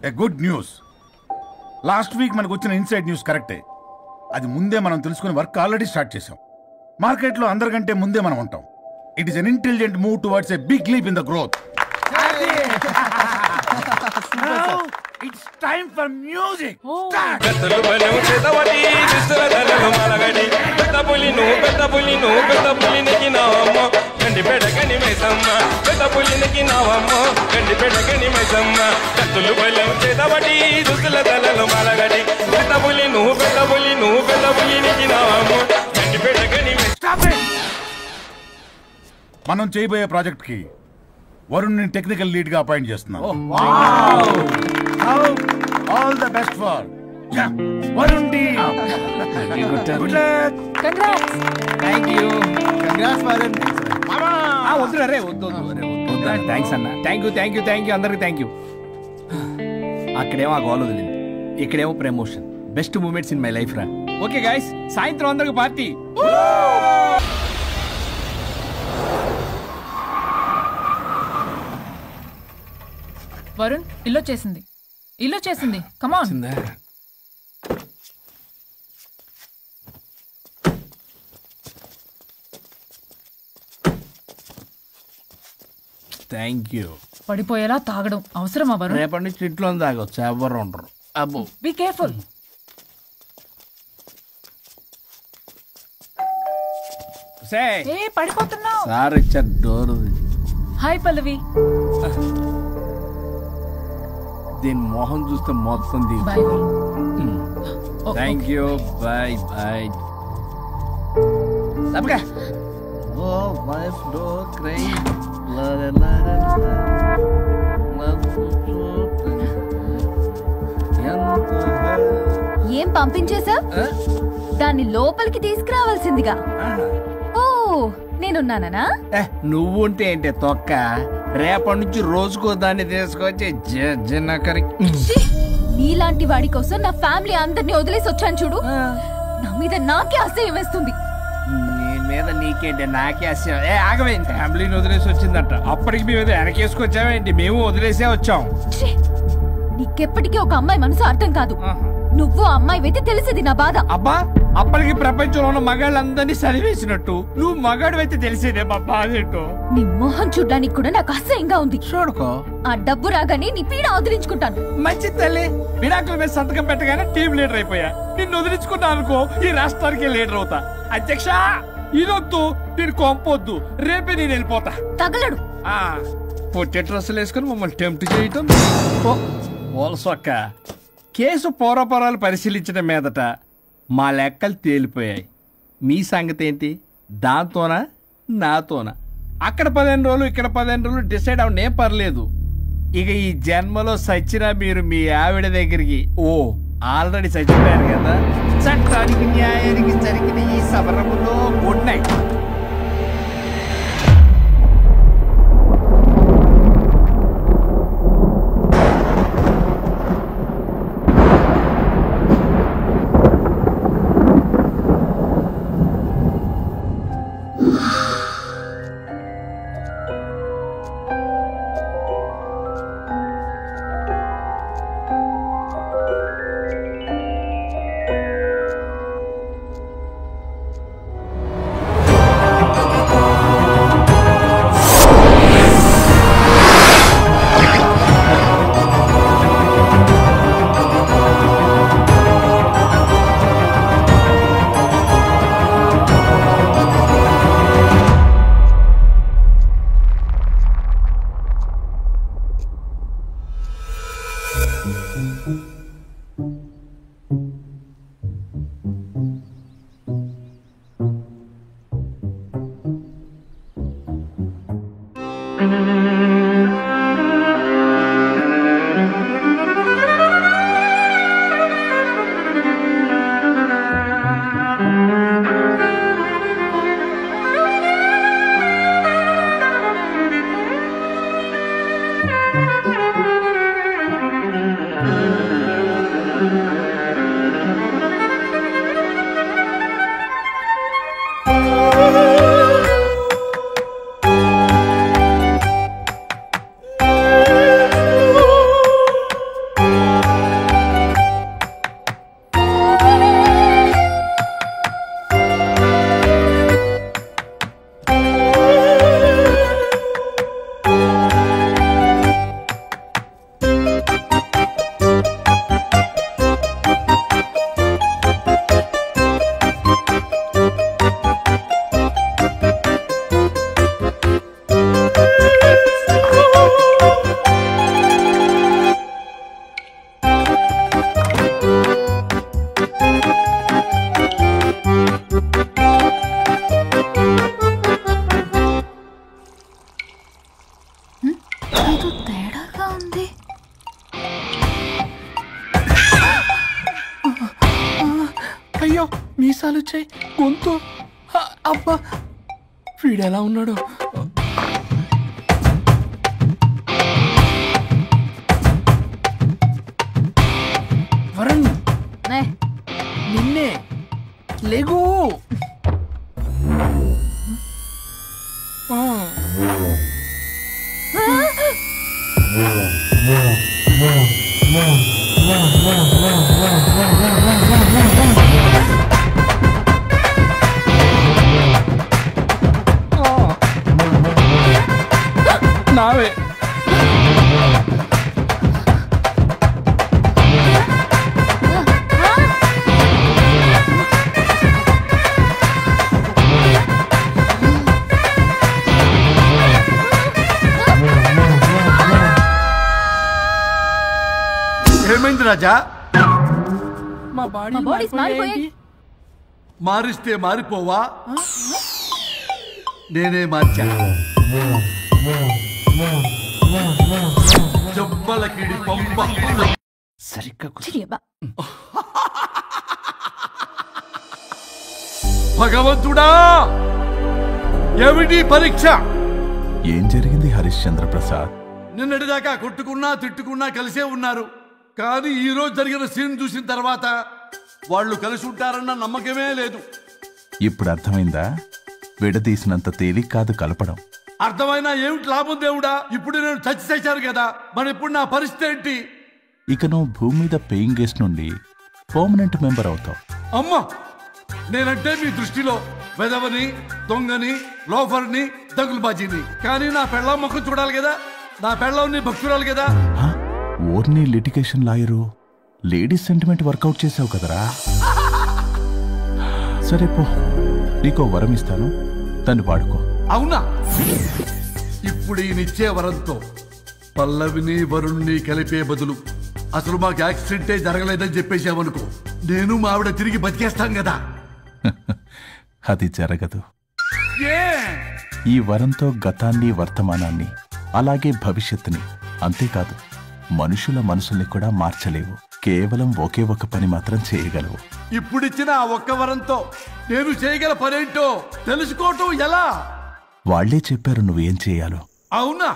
A good news. Last week మనకు వచ్చిన inside news కరెక్టే. అది ముందే మనం తెలుసుకుని వర్క్ ఆల్రెడీ స్టార్ట్ చేసాం. మార్కెట్లో అందరికంటే ముందే మనం ఉంటాం. It is an intelligent move towards a big leap in the growth. It's time for music. Start. కత్తులు బలము చేతవటి దిస్తుల దళలు మలగడి పెద్ద పులినికి నావమ్మ గండి పెడగని మైసమ్మ పెద్ద పులినికి నావమ్మ గండి పెడగని మైసమ్మ కత్తులు బలము చేతవటి దిస్తుల దళలు మలగడి పెద్ద పులినికి నావమ్మ గండి పెడగని మనం చేయబోయే ప్రాజెక్ట్ కి వరుణ్ టెక్నికల్ లీడ్ గా అపాయింట్ చేస్తున్నాం. All the best for Varun team. Good luck. Congrats. Thank you. Congrats Varun. వద్దు రే వద్దు థ్యాంక్స్ అన్న. థ్యాంక్ యూ అందరికి థ్యాంక్ యూ. అక్కడేమో ఆ గోల్ వదిలింది, ఇక్కడేమో promotion. Best moments in my life రా. ఓకే గైస్, సాయంత్రం అందరికి పార్టీ. వరుణ్ ఇల్లు చేసింది కమాన్. Thank you. పడిపోయేలా తాగడం అవసరమా వరుణ్? రేపటి నుంచి ఇంట్లో తాగొచ్చు, ఎవరు ఉండరు. అబ్బో బీ కేర్ఫుల్. పడిపోతున్నావు. సార్ ఇచ్చారు డోర్. హాయ్ పల్లవి. దీని మొహం చూస్తే మొత్తం bye. Thank you. Bye bye. ఏం పంపించేశా? దాన్ని లోపలికి తీసుకురావాల్సిందిగా. ఓ నేనున్నానా? నువ్వు ఉంటే ఏంటి తొక్క. రేపటి నుంచి రోజుకో దాన్ని తీసుకొచ్చి నీలాంటి వాడి కోసం నా ఫ్యామిలీ అందరినీ వదిలేసి వచ్చాను చూడు. నా మీద నాకే అసహ్యం వేస్తుంది. నీ మీద నీకేంటి, నాకే అసహ్యం. ఆగవే, ఫ్యామిలీని వదిలేసి వచ్చిందంట. అప్పటికి మేము వెనకేసుకొచ్చామేంటి? మేము వదిలేసే వచ్చాం. నీకెప్పటికీ ఒక అమ్మాయి మనసు అర్థం కాదు. నువ్వు అమ్మాయి అయితే తెలిసేది నా బాధ. అబ్బా, అప్పటికి ప్రపంచంలో ఉన్న మగాళ్ళందరినీ సరివేసినట్టు నువ్వు మగాడు అయితే తెలిసేదే మా బాధ ఏంటో. నీ మొహం చూడ్డానికి కూడా నాకు అసహ్యంగా ఉంది. చూడుకో, ఆ డబ్బు రాగానే నీ పీడ వదిలించుకుంటాను. మంచి తల్లి. విడాకుల మీద సంతకం పెట్టగానే టీం లీడర్ అయిపోయా. నిన్ను వదిలించుకున్నా అనుకో, ఈ రాష్ట్రానికి లీడర్ అవుతా. అధ్యక్ష, ఇదొద్దు, నేను కొంపొద్దు. రేపే నేను వెళ్ళిపోతా. తగలడు. పొట్టె డ్రెస్సులు వేసుకుని మమ్మల్ని టెంప్ట్ చేయటం. ఓల్సొక్క కేసు పూర్వపరాలు పరిశీలించడం మీదట మా లెక్కలు తేలిపోయాయి. మీ సంగతి ఏంటి? దాంతోనా నాతోనా? అక్కడ 15 రోజులు, ఇక్కడ 15 రోజులు డిసైడ్ అవనే పర్లేదు. ఇక ఈ జన్మలో సచ్చినా మీరు మీ ఆవిడ దగ్గరికి ఆల్రెడీ చచ్చిపోయారు కదా. చట్టానికి న్యాయానికి జరిగిన ఈ సమరములో గుడ్ నైట్. మీసాలు వచ్చాయి, గొంతు. అబ్బా, వీడెలా ఉన్నాడు? వరుణ్, నిన్నే. లేగు. నావే. ఏమైంది రాజా? మా బాడీ మారిస్తే మారిపోవా? నేనే మార్చా. జబ్బలకిడి పంప. సరిగ్గా భగవంతుడా, ఏమిటి పరీక్ష? ఏం జరిగింది హరిశ్చంద్ర ప్రసాద్? నిన్నటిదాకా కొట్టుకున్నా తిట్టుకున్నా కలిసే ఉన్నారు. కానీ ఈ రోజు జరిగిన సీన్ చూసిన తర్వాత వాళ్ళు కలిసి ఉంటారన్న నమ్మకమే లేదు. ఇప్పుడు అర్థమైందా? విడదీసినంత తేలిక కాదు కలపడం. అర్థమైనా ఏమిటి లాభం దేవుడా? ఇప్పుడు నేను చచ్చి చేశాను కదా, మరి ఇప్పుడు నా పరిస్థితి ఏంటి? ఇక నువ్వు భూమి మీద పేయింగ్ గెస్ట్ నుండి పర్మనెంట్ మెంబర్ అవుతావు. అమ్మా, నేనంటే మీ దృష్టిలో వెదవని, దొంగని, లోఫర్ని, దగులుబాజీని. కానీ నా పెళ్ళం ముఖం చూడాలి కదా, నా పెళ్ళం నీ భక్తురాలు కదా. ఓర్ని litigation lawyer, ladies sentiment work out చేసావు కదరా. సరే పో, నీకో వరం ఇస్తాను, దాన్ని వాడుకో. అవునా? ఇప్పుడు ఈయనిచ్చే వరంతో పల్లవిని వరుణ్ణి కలిపే బదులు అసలు మాకు యాక్సిడెంటే జరగలేదని చెప్పేసామనుకో, నేను మా ఆవిడ తిరిగి బతికేస్తాం కదా. అది జరగదు. ఏ? ఈ వరంతో గతాన్ని, వర్తమానాన్ని, అలాగే భవిష్యత్తుని, అంతేకాదు మనుషుల మనసుల్ని కూడా మార్చలేవు. కేవలం ఒకే ఒక పని మాత్రం చేయగలవు. ఇప్పుడిచ్చిన ఆ ఒక్క వరంతో నేను చేయగల పనేంటో తెలుసుకోవటం ఎలా? వాళ్లే చెప్పారు నువ్వేం చేయాలో. అవునా?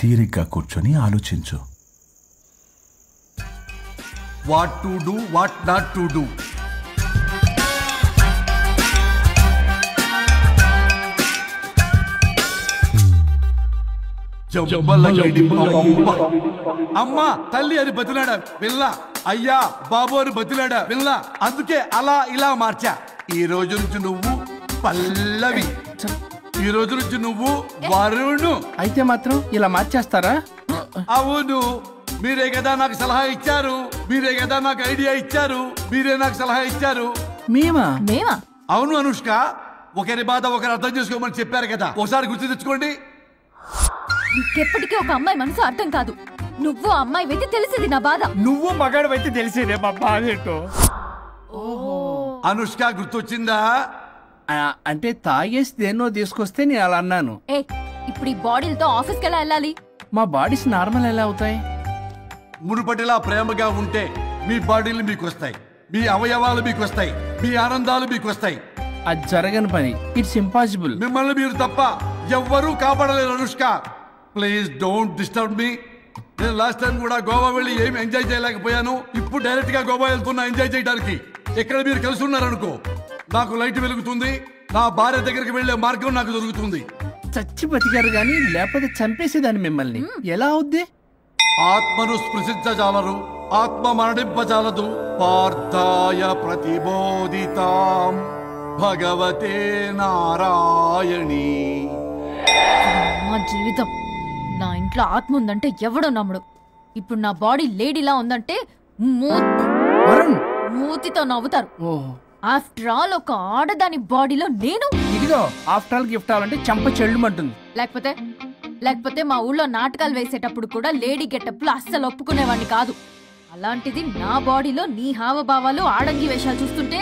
తీరిగ్గా కూర్చొని ఆలోచించు. What to do, what not to do. అమ్మా తల్లి అని బతిలాడా విల్ల, అయ్యా బాబు అని బతిలాడా విల్ల. అందుకే అలా ఇలా మార్చా. ఈ రోజు నుంచి నువ్వు పల్లవి, ఈ రోజు నుంచి నువ్వు వరుణు. అయితే మాత్రం ఇలా మార్చేస్తారా? అవును, మీరే కదా నాకు సలహా ఇచ్చారు, మీరే కదా నాకు ఐడియా ఇచ్చారు, మీరే నాకు సలహా ఇచ్చారు. మేమా? అవును అనుష్క, ఒకరి బాధ ఒకరు అర్థం చేసుకోమని చెప్పారు కదా, ఒకసారి గుర్తు తెచ్చుకోండి. నీకెప్పటికీ ఒక అమ్మాయి మనసు అర్థం కాదు. నువ్వు అమ్మాయి అయితే తెలిసింది నా బాధ. నువ్వు మగాడు అయితే తెలిసేదే మా బాధ ఏంటో. అనుష్క గుర్తొచ్చిందా? అంటే తాగేసి దేన్నో తీసుకొస్తే నేను అలా అన్నాను. ఇప్పుడు ఈ బాడీలతో ఆఫీస్కి ఎలా వెళ్ళాలి? మా బాడీస్ నార్మల్ ఎలా అవుతాయి? మునుపటిలా ప్రేమగా ఉంటే మీ బాడీలు మీకు వస్తాయి, మీ అవయవాలు మీకు వస్తాయి, మీ ఆనందాలు మీకు వస్తాయి. అది జరగని పని. It's impossible. మిమ్మల్ని మీరు తప్ప ఎవ్వరూ కాపాడలేరు Anushka. Please don't disturb me. నేను లాస్ట్ టైం కూడా గోవా వెళ్ళి ఏమి ఎంజాయ్ చేయలేకపోయాను. ఇప్పుడు డైరెక్ట్ గా గోవా వెళ్తున్నా ఎంజాయ్ చేయడానికి. ఎక్కడ మీరు కలిసి ఉన్నారనుకో, నాకు లైట్ వెలుగుతుంది, నా భార్య దగ్గరికి వెళ్లే మార్గం నాకు దొరుకుతుంది. చచ్చి బతికారు గాని లేకపోతే చంపేసేదాన్ని మిమ్మల్ని. ఎలా అవుద్ది? ఆత్మను స్పృశించజాలరు, ఆత్మ మరణింపజాలదు. పార్థాయ ప్రతిబోధితాం భగవతే నారాయణి. మా జీవితం, నా ఇంట్లో ఆత్మ ఉందంటే ఎవడో నమ్ముడు. ఇప్పుడు నా బాడీ లేడీలా ఉందంటే మూతితో నవ్వుతారు. ఆఫ్టర్ ఆల్ ఒక ఆడదాని బాడీలో నేను. ఇదిగో ఆఫ్టర్ ఆల్ గిఫ్ట్ అవ్వాలంటే చంప చెల్లుమంటుంది. లేకపోతే మా ఊళ్ళో నాటకాలు వేసేటప్పుడు కూడా లేడీ గెటప్లు అస్సలు ఒప్పుకునేవాడిని కాదు. అలాంటిది నా బాడీలో నీ హావభావాలు, ఆడంగి వేషాలు చూస్తుంటే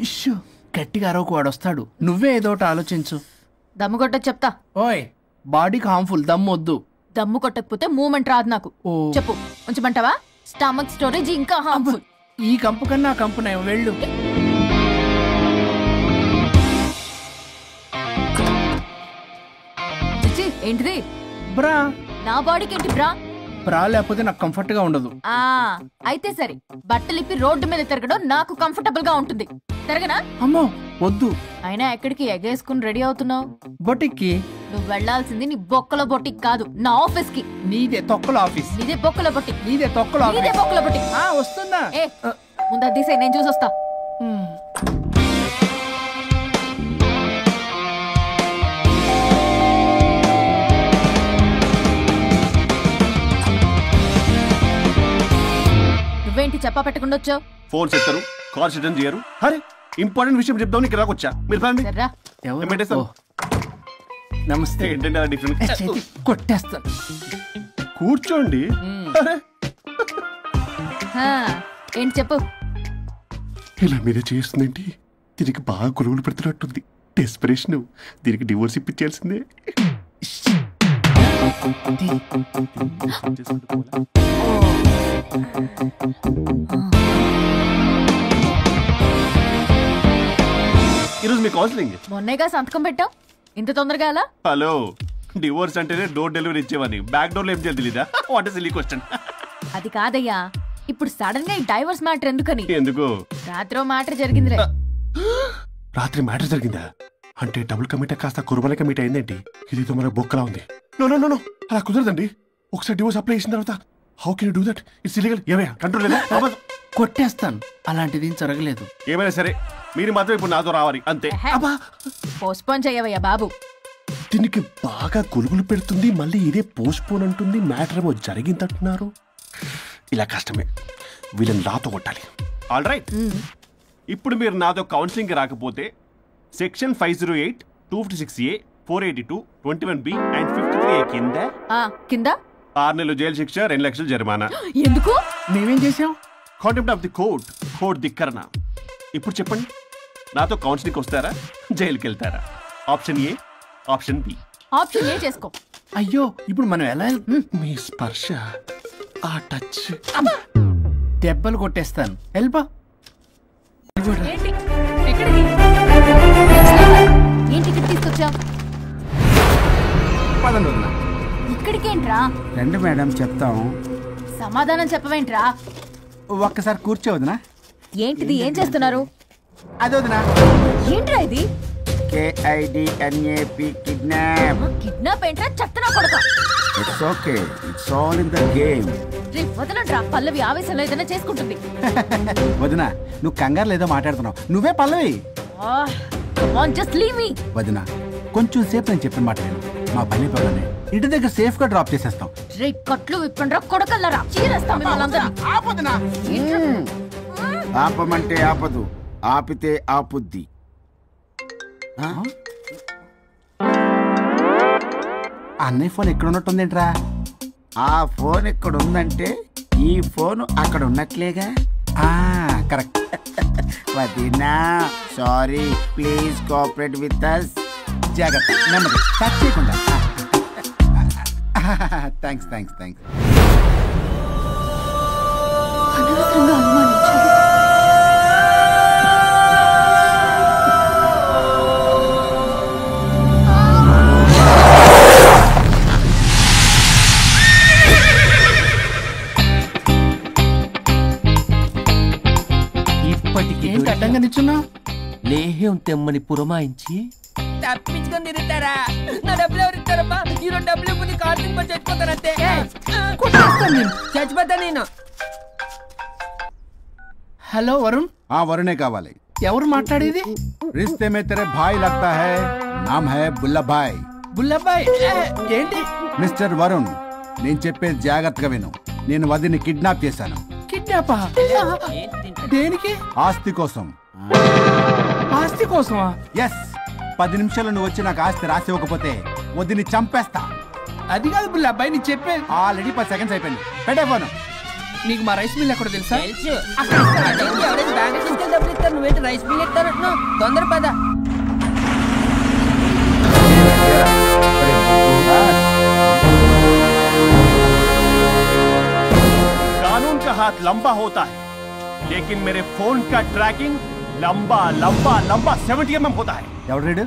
ఇష్యూ గట్టిగా అరవకు, వాడు వస్తాడు. నువ్వే ఏదోటి ఆలోచించు. దమ్ము కొట్ట చెప్తా. ఓయ్, బాడీకి హార్మ్ఫుల్, దమ్ము వద్దు. దమ్ము కొట్టకపోతే మూమెంట్ రాదు నాకు. చెప్పు, ఉంచమంటావా? స్టమక్ స్టోరేజ్ ఇంకా హార్మ్ఫుల్. ఈ కంపు కన్నా ఆ కంపు నయం, వెళ్ళు. ఏంటిది? బ్రా. నా బాడీకి ఏంటి బ్రా? బ్రా లేకపోతే నాకు కంఫర్ట్ గా ఉండదు. అయితే సరే, బట్టలిప్పి రోడ్డు మీద తిరగడం నాకు కంఫర్టబుల్ గా ఉంటుంది. తిరగనా? అమ్మో వద్దు. అయినా ఎక్కడికి ఎగేసుకుని రెడీ అవుతున్నావు? బొటిక్కి. నువ్వు వెళ్లాల్సింది నీ బొక్కల బొటిక్ కాదు, నా ఆఫీస్ కి. నీదే తొక్కల ఆఫీస్. నీదే బొక్కల బొటిక్. నీదే తొక్కల ఆఫీస్. నీదే బొక్కల బొటిక్. వస్తున్నా. ముందు అది తీసేయ్, నేను చూసొస్తా. నువ్వేంటి చెప్పా పెట్టకుండా వచ్చావు? ఫోన్ చేస్తారు, కాల్ అటెండ్ చేయరు. అరే ఇంపార్టెంట్ విషయం చెప్దాం ఇక్కడ వచ్చా. మీరు సర్రా. నమస్తే. ఏంటంటే అలా డిఫరెంట్? కొట్టేస్తాను. కూర్చోండి. అరే ఏంటి చెప్పు. ఇలా మీద చేస్తుందేంటి? దీనికి బాగా గొలుగులు పెడుతున్నట్టుంది. డెస్పరేషన్. దీనికి డివోర్స్ ఇప్పించాల్సిందే. ఈరోజు మీ కౌన్సిలింగ్. మొన్నేగా సంతకం పెట్టావు, ఇంత తొందరగా అలా? హలో, డివోర్స్ అంటేనే డోర్ డెలివరీ ఇచ్చేవని బ్యాక్ డోర్ లో ఏం చేయాలి తెలీదా? What is silly question. అది కాదయ్యా, ఇప్పుడు సడన్ గా ఈ డైవర్స్ మ్యాటర్ ఎందుకని? ఎందుకు? రాత్రి మ్యాటర్ జరిగిందిరే. రాత్రి మ్యాటర్ జరిగిందా? అంటే డబుల్ కమిట్ కాస్త కుర్బల కమిట్ అయిందేంటి? ఇదితో మనకు బొక్కలా ఉంది. నో నో నో, అలా కుదరదండి. ఒకసారి డివోర్స్ అప్లై చేసిన తర్వాత how can you do that? It's illegal. ఏమయ్యా కంట్రోల్ లేదా? కొట్టేస్తాను. అలాంటిది ఏం జరగలేదు. ఏమైనా సరే మీరు మాత్రం ఇప్పుడు నాతో రావాలి అంతే. పోస్ట్పోన్ చేయవయ్యా బాబు. దీనికి బాగా గొలుగులు పెడుతుంది, మళ్ళీ ఇదే పోస్ట్పోన్ అంటుంది. మ్యాటర్ ఏమో జరిగిందంటున్నారు. ఇలా కష్టమే. వీళ్ళని నాతో కొట్టాలి. ఆల్ రైట్, ఇప్పుడు మీరు నాతో కౌన్సిలింగ్ రాకపోతే section 508, 256A, 482, 21B and 53A కింద 6 నెలలు జైలు శిక్ష, 2 లక్షలు జరిమానా. ఎందుకు? మేమేం చేసాం? Contempt of the court, court ధిక్కరణ. ఇప్పుడు చెప్పండి, నాతో కౌన్సిలింగ్ వస్తారా, జైలుకి వెళ్తారా? Option A, option B. Option A చేసుకో. అయ్యో, ఇప్పుడు మనం ఎలా? మీ స్పర్శ, ఆ టచ్, దెబ్బలు కొట్టేస్తాను. వెళ్ళిపో. ఏంటి? ఎక్కడికి? ఏంటి ఇక్కడ తీసుకొచ్చావు? పదండి వదినా. ఇక్కడికేంట్రా? రండి మేడం చెప్తాం. సమాధానం చెప్పవేంట్రా? ఒక్కసారి కూర్చో వదినా. ఏంటిది? ఏం చేస్తున్నారు? అది వదినా. ఏంట్రా ఇది? KIDNAP kidnap. కిడ్నాప్ ఏంట్రా? చెత్తనా కొడక. It's okay, it's all in the game. రే వదలండ్రా, పల్లవి ఆవేశంలో ఏదైనా చేసుకుంటుంది. వదినా, నువ్వు కంగారు లేదో మాట్లాడుతున్నావు. నువ్వే Pallavi. Come on, just leave me. వదినా, కొంచెం సేపు నేను చెప్పిన మాట విను. మా పని పక్కనే ఇంటి దగ్గర సేఫ్ గా డ్రాప్ చేసేస్తాం. రే కట్లు విప్పండ్రా కొడకల్లరా, చీరేస్తాం మిమ్మల్ని అందరినీ. ఆపమంటే ఆపదు, ఆపితే ఆపుద్ది. అన్నయ్య ఫోన్ ఎక్కడ ఉన్నట్టుందేంట్రా? ఆ ఫోన్ ఇక్కడ ఉందంటే ఈ ఫోన్ అక్కడ ఉన్నట్లేగా. కరెక్ట్. వదినా, sorry, please cooperate with us. జాగ్రత్త, నెమ్మది, టచ్ చేయకుండా. Thanks thanks thanks. అనవసరంగా అనుమానించాను. ఏంటి అడ్డంగా నిల్చున్నా? లేహ్యం తెమ్మని పురమాయించి తప్పించుకొని తిరుగుతారా? నా డబ్బులు ఎవరు ఇస్తారమ్మా? ఈరోజు డబ్బులు ఇవ్వని కార్తీక్ పని చచ్చిపోతానంతే. చచ్చిపోతా నేను. హలో వరుణ్. వరుణే కావాలి. ఎవరు మాట్లాడేది? रिश्ते में तेरे भाई लगता है, नाम है बुल्ला भाई. బుల్లబ్బాయ్ ఏంటి? మిస్టర్ వరుణ్, నేను చెప్పేది జాగ్రత్తగా విను. నేను వదిని కిడ్నాప్ చేశాను. కిడ్నాపా? దేనికి? ఆస్తి కోసం. ఆస్తి కోసమా? ఎస్. 10 నిమిషాలు నువ్వు వచ్చి నాకు ఆస్తి రాసి ఇవ్వకపోతే వదిని చంపేస్తా. అది కాదు బుల్లబ్బాయ్, నీ చెప్పే. ఆల్రెడీ 10 సెకండ్స్ అయిపోయింది. పెట్టే ఫోను. నీకు మా రైస్ మిల్ ఎక్కడ తెలుసా? తెలుసు. అక్కడ ఎవరైనా బ్యాంక్ తీసుకెళ్ళి డబ్బులు ఇస్తారు, నువ్వేంటి రైస్ బిల్ ఇస్తారంటున్నావు? తొందర పద. कानून का हाथ लंबा होता है, लेकिन मेरे फोन का ट्रैकिंग लंबा लंबा लंबा 70 mm होता है. ఎవడు రీడు?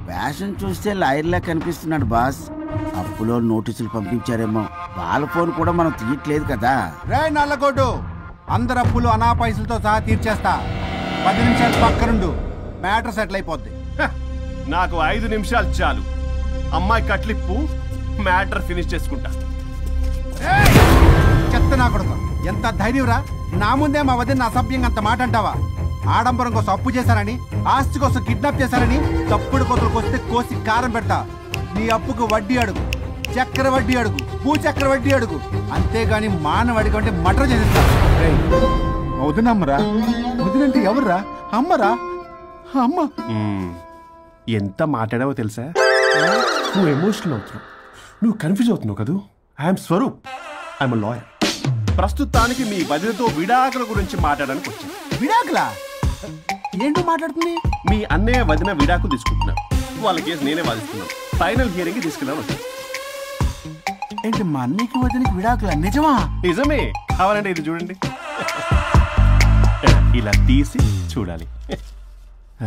ఫ్యాషన్ చూస్తే లాయర్లా కనిపిస్తున్నాడు బాస్. అప్పులో నోటీసులు పంపించారేమో. వాళ్ళ ఫోన్ కూడా మనం తీయట్లేదు కదా. రే నల్లగొడ్డు, అందరు అప్పులు అనా పైసలతో సహా తీర్చేస్తా. 10 నిమిషాలు పక్కనుండు, మ్యాటర్ సెటిల్ అయిపోద్ది. నాకు 5 నిమిషాలు చాలు. అమ్మాయి కట్లిప్పు, మ్యాటర్ ఫినిష్ చేసుకుంటా. చెత్త నా కొడుకు, ఎంత ధైర్యంరా! నా ముందే మా వదిన అసభ్యంగా అంత మాట అంటావా? ఆడంబరం కోసం అప్పు చేశారని, ఆస్తి కోసం కిడ్నాప్ చేశారని తప్పుడు కొతులకు వస్తే కోసి కారం పెడతా. నీ అప్పుకు వడ్డీ అడుగు, చక్కెర వడ్డీ అడుగు, భూచక్ర వడ్డీ అడుగు, అంతేగాని మానవ అడిగి అంటే మటర్ చేసేస్తా. వదినమ్మరా? వదినంటే ఎవర్రా? అమ్మరా? అమ్మ. ఎంత మాట్లాడావో తెలుసా? నువ్వు ఎమోషనల్ అవుతున్నావు, నువ్వు కన్ఫ్యూజ్ అవుతున్నావు కదూ. I'm Swaroop, I'm lawyer. ప్రస్తుతానికి మీ వదినతో విడాకుల గురించి మాట్లాడడానికి వచ్చాను. విడాకులా? ఏంటో మాట్లాడుతుంది? మీ అన్నయ్య వదిన విడాకులు తీసుకుంటున్నారు. వాళ్ళ కేసు నేనే వాదిస్తున్నాను. ఫైనల్ హియరింగ్ తీసుకెళ్ళాను వచ్చాను. ఏంటి మా అన్నయ్యకి వదినకి విడాకులా? నిజమా? నిజమే. కావాలంటే ఇది చూడండి. ఇలా తీసి చూడాలి.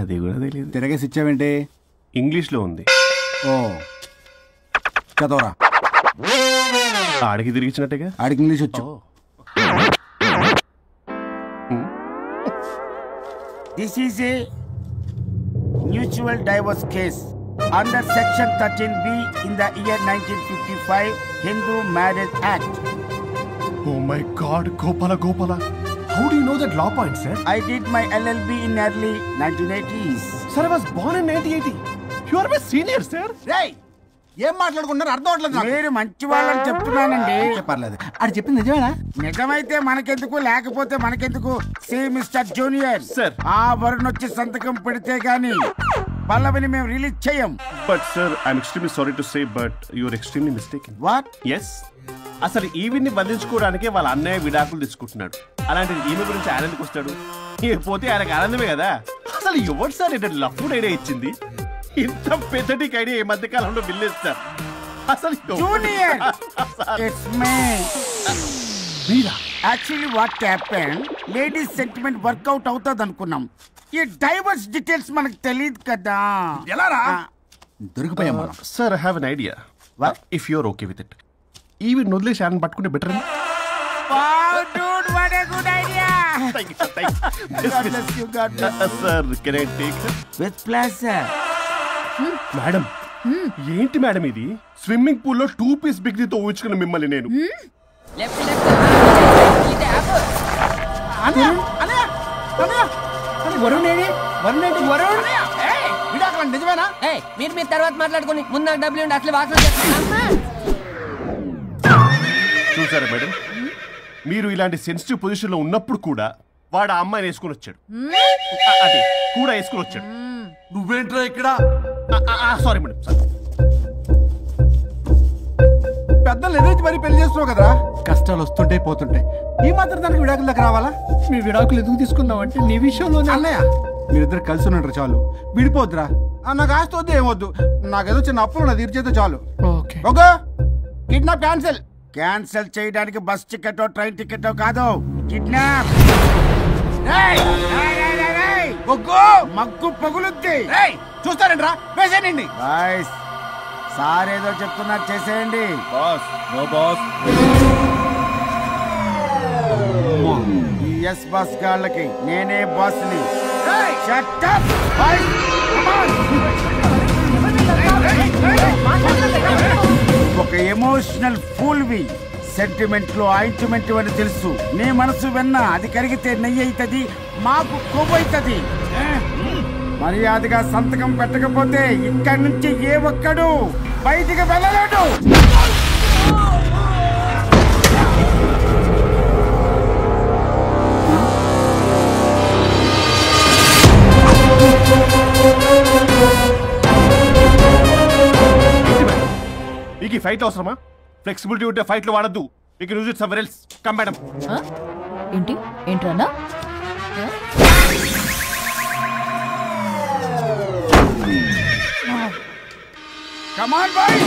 అది కూడా తెలియదు. తిరగేసి ఇచ్చావేంటి? ఇంగ్లీష్లో ఉంది. ఓ చదవరా. ఆడికి తిరిగిచ్చినట్టుగా. ఆడికి ఇంగ్లీష్ వచ్చు. This is a mutual divorce case under section 13B in the year 1955 Hindu Marriage Act. Oh my God, Gopala. How do you know that law point, sir? I did my LLB in early 1980s. Sir, I was born in 1980. You are my senior, sir. రేయ్, ఏం మాట్లాడుకున్నారు అర్థం అవట్లేదు. మీరు మంచి వాళ్ళని చెప్తున్నానండి. పర్లేదు. అది చెప్పింది నిజమేనా? నిజమైతే మనకెందుకు, లేకపోతే మనకెందుకు? See mister junior Sir. ఆ వరుణ్ వచ్చి సంతకం పెడితే గాని పల్లవిని మేము రిలీజ్ చేయం. But sir, I'm extremely sorry to say, but you are extremely mistaken. What? Yes. అసలు ఈవిని బంధించుకోవడానికే వాళ్ళ అన్నయ్య విడాకులు తీసుకుంటున్నాడు. అలాంటిది ఈమె గురించి ఆనందకు వస్తాడు. పోతే ఆయనకు ఆనందమే కదా. అసలు ఎవరు సార్ ఏంటో లఫ్డ్ ఐడియా ఇచ్చింది? ఇంత పెద్దటికి ఐడియా ఈ మధ్య కాలంలో విల్లేస్తారు. అసలు junior, it's me. Actually what happen, ladies sentiment work out అవుతుంది అనుకున్నాం. ఈ డైవర్స్ డీటెయిల్స్ మనకు తెలియదు కదా. ఎలా రా? దొరికిపోయాం. Sir, I have an idea. If you are okay with it, ఈవిని వదిలేసి ఆయన పట్టుకుంటే బెటర్ అని. Wow, dude, what a good idea. Thank you. God bless you, God bless you. Sir, can I take her? With pleasure. Madam, ఏంటి madam ఇది? Swimming pool లో 2 piece బిగ్నీతో ఊహించుకున్న మిమ్మల్ని నేను. నిజమేనా? మీరు తర్వాత మాట్లాడుకుని ముందు డబ్బులు ఉండి అసలు వాసన చూసారా మేడం, మీరు ఇలాంటి సెన్సిటివ్ పొజిషన్ లో ఉన్నప్పుడు కూడా వాడు ఆ అమ్మాయిని వేసుకుని వచ్చాడు. అదే కూడా వేసుకుని వచ్చాడు. నువ్వేంట్రా ఇక్కడ? Sorry madam, sorry. పెద్దలు ఎదురు మరి పెళ్లి చేస్తున్నావు కదరా. కష్టాలు వస్తుంటే పోతుంటాయి. ఈ మాత్రం దానికి విడాకుల దగ్గర రావాలా? మీ విడాకులు ఎందుకు తీసుకున్నావంటే నీ విషయంలో అన్నయ్య, మీరిద్దరు కలిసి ఉన్నట్టు చాలు, విడిపోద్దురా. నాకు ఆస్తి వద్దు, ఏమొద్దు. నాకేదో చిన్న అప్పులు నా తీర్చేదో చాలు. Okay. Okay, kidnap cancel. Cancel చేయడానికి బస్ టికెట్, ట్రైన్ టికెట్ కాదు, కిడ్నాప్. మగ్గు పగులుద్ది. చూస్తారంట్రా, వేసేయండి. బాయ్స్, సార్ ఏదో చెప్తున్నారు, చేసేయండి. Boss, no boss. ఈ ఎస్ బస్ గాళ్ళకి నేనే బాస్ని. Shut up! Boys, come on! ఒక ఎమోషనల్ ఫూల్వి. సెంటిమెంట్ లో ఆయింట్మెంట్ అని తెలుసు. నీ మనసు వెన్న, అది కరిగితే నెయ్యి అవుతుంది, మాకు కొవ్వు అవుతుంది. మర్యాదగా సంతకం పెట్టకపోతే ఇక్కడి నుంచి ఏ ఒక్కడు బయటికి వెళ్ళలేడు. మీకు ఈ ఫైట్ అవసరమా? ఫ్లెక్సిబిలిటీ ఉంటే ఫైట్ లో వాడద్దు. You can use it somewhere else. Come madam. ఏంట్రన్నా? Come on, boys!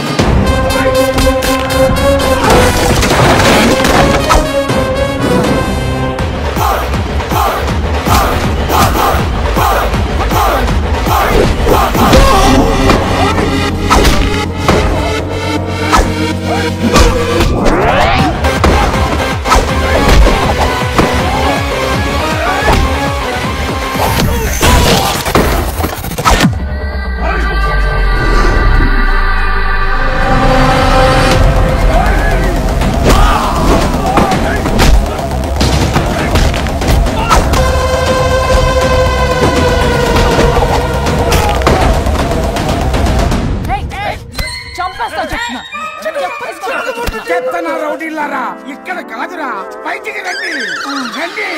రౌడీలారా ఇక్కడ కాదురా, బయటికి రండి రండి.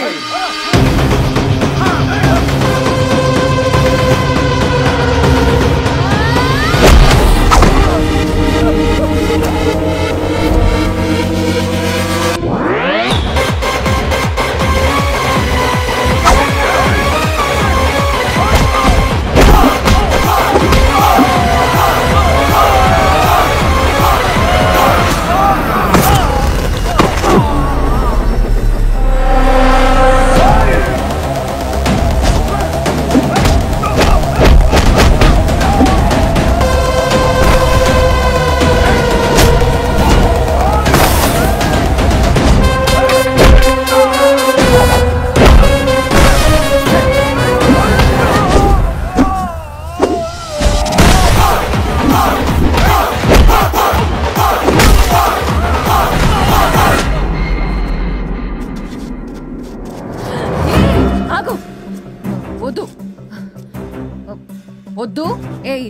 వద్దు. ఏయ్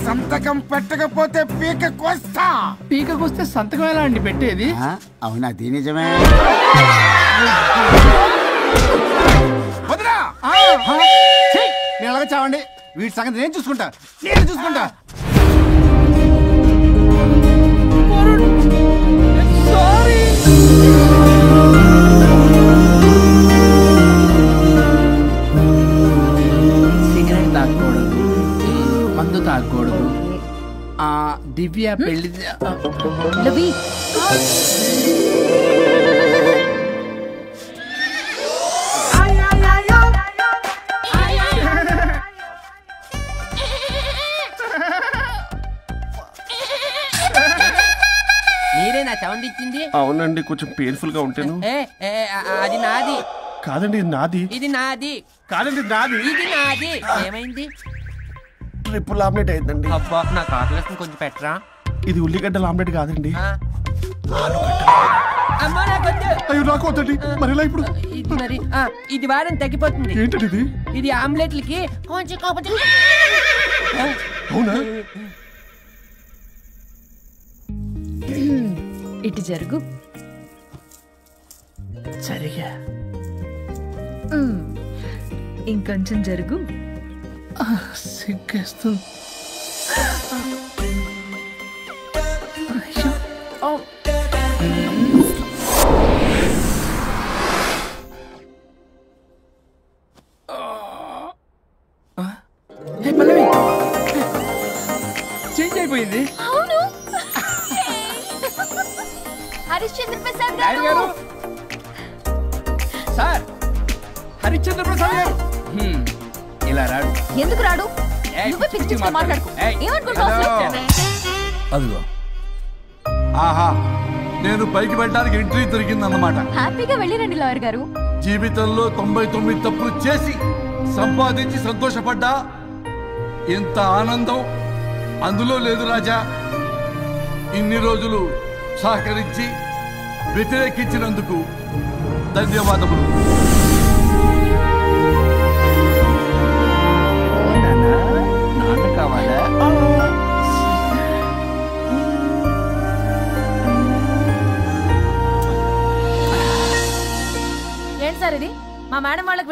సంతకం పెట్టకపోతే పీక కోస్తా. పీకకొస్తే సంతకం ఎలా అండి పెట్టేది? అవునా, అది నిజమే. వదిరా నేను అలాగే చావండి. వీటి సంగతి నేను చూసుకుంటా. సిగరెట్ తాగకూడదు, మందు తాగకూడదు. దివ్య పెళ్లి మీరే నా సౌండ్ ఇచ్చింది? అవునండి, కొంచెం పెయిన్ఫుల్ గా ఉంటాను. అది నాది కాదండి, నాది. ఇది నాది కాదండి, నాది. ఇది నాది. ఏమైంది? ట్రిపుల్ ఆమ్లెట్ అయిందండి. అబ్బా, నాకు ఆకలిస్తుంది, కొంచెం పెట్టరా. ఇది ఉల్లిగడ్డల ఆమ్లెట్ కాదండి. అమ్మా నాకొద్దు. అయ్యో నాకు వద్దండి. మరి ఇలా ఇప్పుడు ఇది మరి ఇది వారం తగ్గిపోతుంది. ఏంటండి ఇది? ఇది ఆమ్లెట్లకి కొంచెం కాకపోతే. అవునా? ఇటు జరుగు. సరిగా ఇంకొంచెం జరుగు. సిగ్గేస్తుంది. చేంజ్ అయిపోయింది. అవును. హరిశ్చంద్ర ప్రసాద్ గారు. సార్, హరిశ్చంద్ర ప్రసాద్ గారు ఇలా రాడు. ఎందుకు రాడు? నువ్వే పిచ్చి పిచ్చిగా మాట్లాడుకో. ఏమనుకుంటావు? అదిగో, ఆహా, నేను పైకి వెళ్ళడానికి ఎంట్రీ దొరికిందన్నమాట. హ్యాపీగా వెళ్ళిరండి లాయర్ గారు. జీవితంలో 99 తప్పులు చేసి సంపాదించి సంతోషపడ్డా ఇంత ఆనందం అందులో లేదు రాజా. ఇన్ని రోజులు సహకరించి వ్యతిరేకించినందుకు ధన్యవాదములు. నాన్న కావాలా? ఏంటి సార్ ఇది? మా మేడం వాళ్ళకి